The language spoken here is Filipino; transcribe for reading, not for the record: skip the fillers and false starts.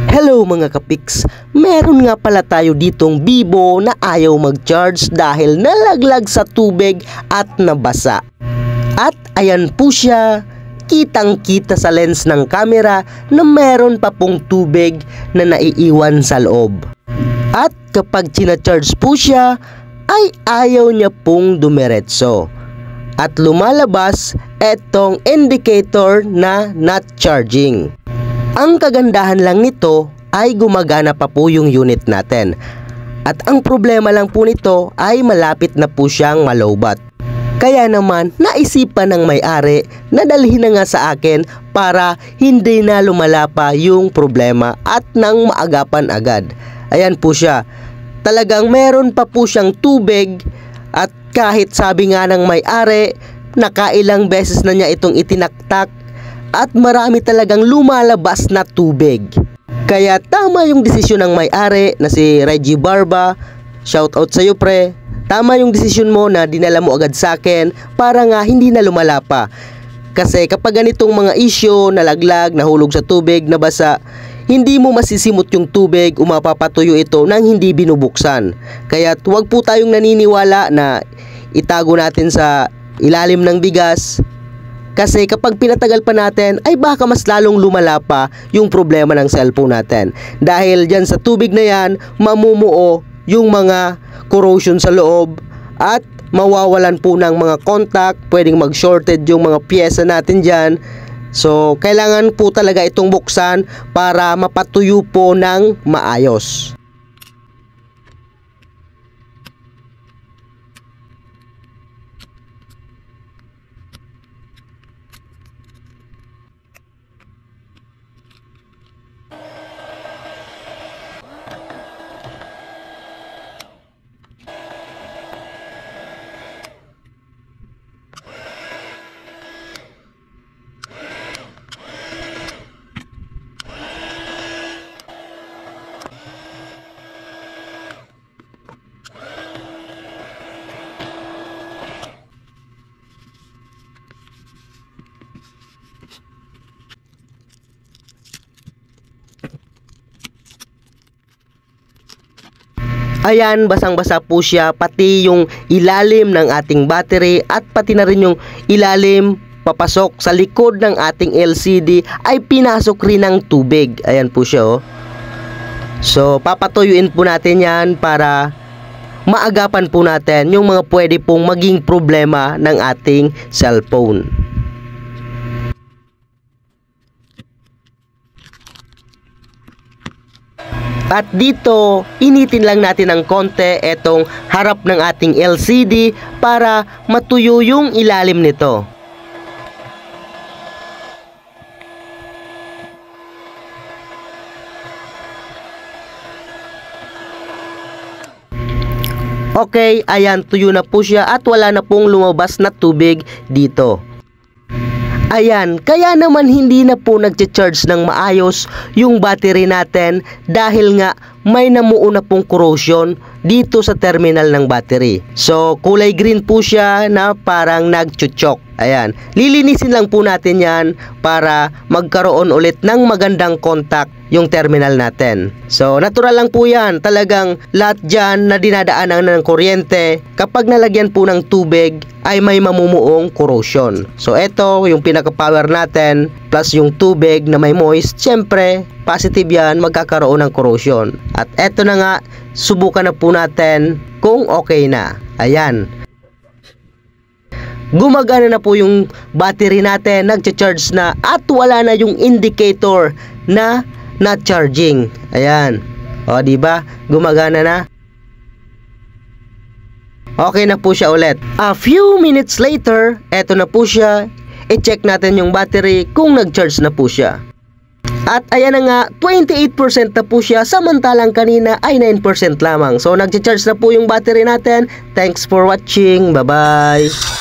Hello mga kapiks, meron nga pala tayo ditong Vivo na ayaw mag-charge dahil nalaglag sa tubig at nabasa. At ayan po siya, kitang kita sa lens ng camera na meron pa pong tubig na naiiwan sa loob. At kapag charge po siya ay ayaw niya pong dumiretso. At lumalabas etong indicator na not charging. Ang kagandahan lang nito ay gumagana pa po yung unit natin. At ang problema lang po nito ay malapit na po siyang malowbat. Kaya naman naisipan ng may-ari na dalhin na nga sa akin para hindi na lumala pa yung problema at nang maagapan agad. Ayan po siya. Talagang meron pa po siyang tubig at kahit sabi nga ng may-ari, nakailang beses na niya itong itinaktak at marami talagang lumalabas na tubig. Kaya tama yung desisyon ng may-ari na si Reggie Barba. Shout out sa iyo pre. Tama yung desisyon mo na dinala mo agad sa akin para nga hindi na lumala pa. Kasi kapag ganitong mga issue, nalaglag, nahulog sa tubig, nabasa, hindi mo masisimot yung tubig o mapapatuyo ito nang hindi binubuksan. Kaya huwag po tayong naniniwala na itago natin sa ilalim ng bigas. Kasi kapag pinatagal pa natin ay baka mas lalong lumala pa yung problema ng cellphone natin. Dahil dyan sa tubig na yan, mamumuo yung mga corrosion sa loob at mawawalan po ng mga contact, pwedeng mag-shorted yung mga pyesa natin dyan. So kailangan po talaga itong buksan para mapatuyo po ng maayos. Ayan, basang-basa po siya, pati yung ilalim ng ating battery at pati na rin yung ilalim papasok sa likod ng ating LCD ay pinasok rin ng tubig. Ayan po siya oh. So papatuyuin po natin yan para maagapan po natin yung mga pwede pong maging problema ng ating cellphone. At dito, initin lang natin ng konti etong harap ng ating LCD para matuyo yung ilalim nito. Okay, ayan, tuyo na po siya at wala na pong lumabas na tubig dito. Ayan, kaya naman hindi na po nagcha-charge ng maayos yung battery natin dahil nga may namuo na pong corrosion dito sa terminal ng battery. So, kulay green po siya na parang nagchuchok. Ayan, lilinisin lang po natin yan para magkaroon ulit ng magandang contact yung terminal natin. So, natural lang po yan. Talagang lahat dyan na dinadaanan ng kuryente, kapag nalagyan po ng tubig, ay may mamumuong corrosion. So, ito yung pinaka-power natin, plus yung tubig na may moist, syempre, positive yan, magkakaroon ng corrosion. At eto na nga, subukan na po natin kung okay na. Ayan. Gumagana na po yung battery natin, nagcha-charge na at wala na yung indicator na not charging. Ayan. O, di ba? Gumagana na. Okay na po siya ulit. A few minutes later, eto na po siya. I-check natin yung battery kung nag-charge na po siya. At ayan na nga, 28% na po siya, samantalang kanina ay 9% lamang. So, nag-charge na po yung battery natin. Thanks for watching. Bye-bye.